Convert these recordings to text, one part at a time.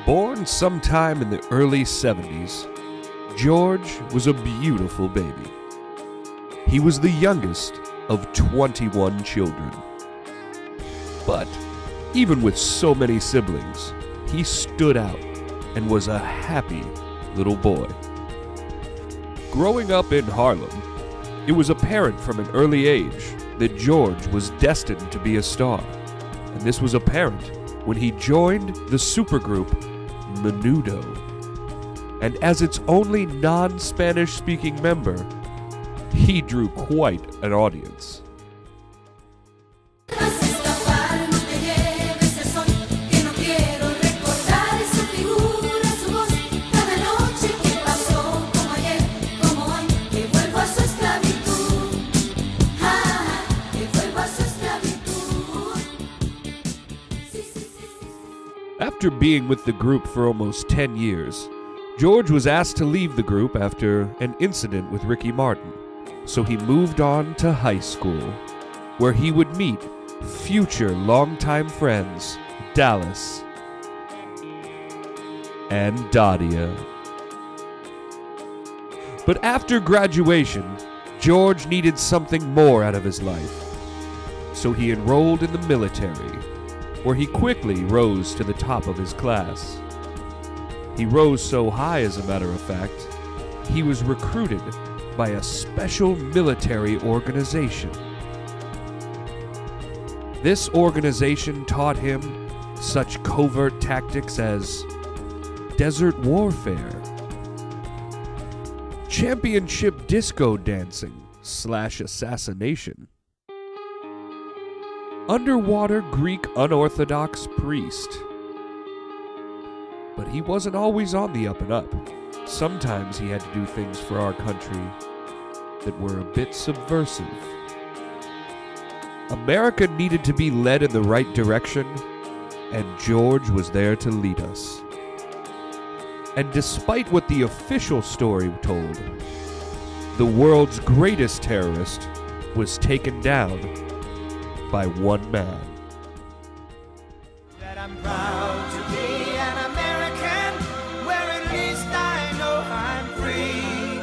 Born sometime in the early 70s, George was a beautiful baby. He was the youngest of 21 children. But even with so many siblings, he stood out and was a happy little boy. Growing up in Harlem, it was apparent from an early age that George was destined to be a star, and this was apparent when he joined the supergroup Menudo. And as its only non-Spanish speaking member, he drew quite an audience. After being with the group for almost 10 years, George was asked to leave the group after an incident with Ricky Martin, so he moved on to high school, where he would meet future longtime friends Dallas and Dadia. But after graduation, George needed something more out of his life, so he enrolled in the military, where he quickly rose to the top of his class. He rose so high, as a matter of fact, he was recruited by a special military organization. This organization taught him such covert tactics as desert warfare, championship disco dancing / assassination, underwater Greek unorthodox priest. But he wasn't always on the up and up. Sometimes he had to do things for our country that were a bit subversive. America needed to be led in the right direction, and George was there to lead us. And despite what the official story told, the world's greatest terrorist was taken down by one man. That I'm proud to be an American, where at least I know I'm free.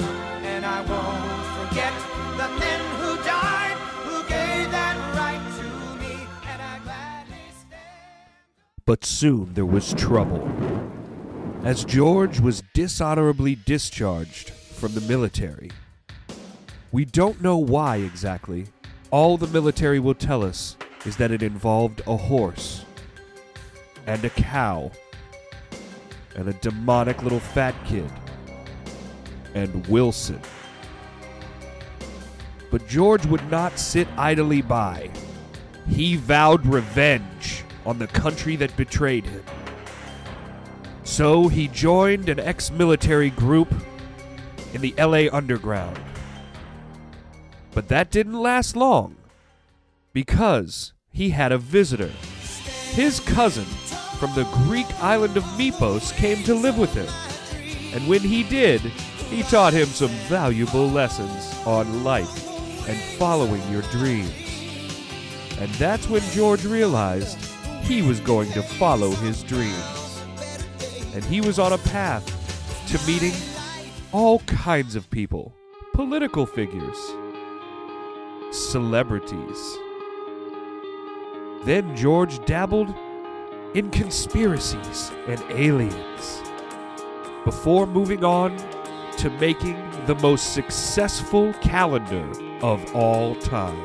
And I won't forget the men who died, who gave that right to me, and I gladly stand. But soon there was trouble, as George was dishonorably discharged from the military. We don't know why exactly. All the military will tell us is that it involved a horse and a cow and a demonic little fat kid and Wilson. But George would not sit idly by. He vowed revenge on the country that betrayed him. So he joined an ex-military group in the LA Underground. But that didn't last long, because he had a visitor. His cousin from the Greek island of Mypos came to live with him. And when he did, he taught him some valuable lessons on life and following your dreams. And that's when George realized he was going to follow his dreams. And he was on a path to meeting all kinds of people, political figures, celebrities. Then George dabbled in conspiracies and aliens, before moving on to making the most successful calendar of all time.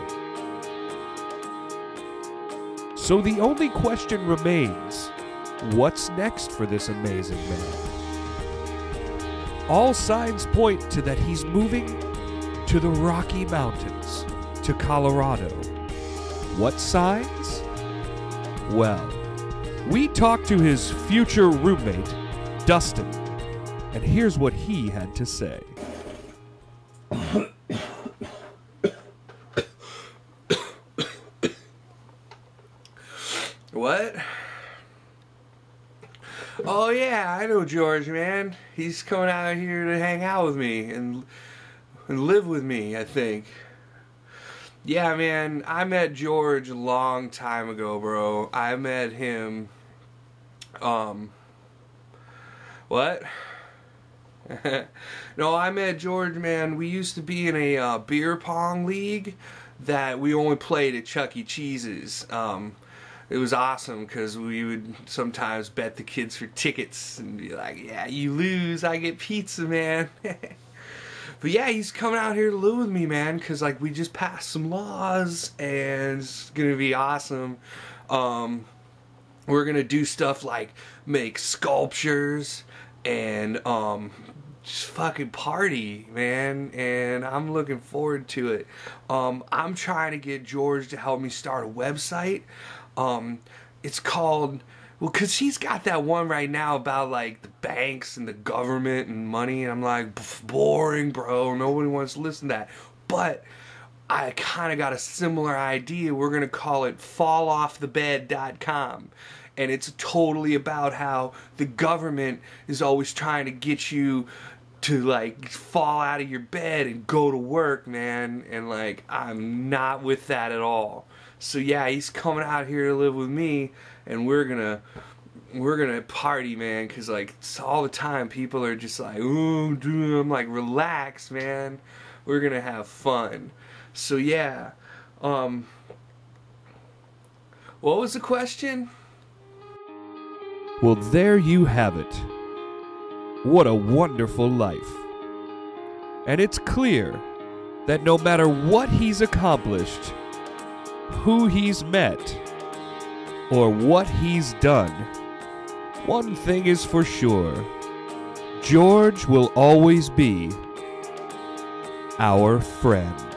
So the only question remains, what's next for this amazing man? All signs point to that he's moving to the Rocky Mountains, to Colorado. What signs? Well, we talked to his future roommate, Dustin, and here's what he had to say. What? Oh yeah, I know George, man. He's coming out here to hang out with me and live with me, I think. Yeah, man, I met George a long time ago, bro. I met him, What? No, I met George, man. We used to be in a beer pong league that we only played at Chuck E. Cheese's. It was awesome because we would sometimes bet the kids for tickets and be like, yeah, you lose, I get pizza, man. But yeah, he's coming out here to live with me, man, because like we just passed some laws and it's gonna be awesome. We're gonna do stuff like make sculptures and just fucking party, man, and I'm looking forward to it. I'm trying to get George to help me start a website. It's called, well, cause he's got that one right now about like the banks and the government and money, and I'm like, boring, bro. Nobody wants to listen to that. But I kind of got a similar idea. We're gonna call it falloffthebed.com. And it's totally about how the government is always trying to get you to like fall out of your bed and go to work, man. And like, I'm not with that at all. So yeah, he's coming out here to live with me, and we're gonna party, man. Cause like all the time people are just like, oh, dude. I'm like, relax, man. We're gonna have fun. So yeah, what was the question? Well, there you have it. What a wonderful life. And it's clear that no matter what he's accomplished, who he's met, or what he's done, one thing is for sure: George will always be our friend.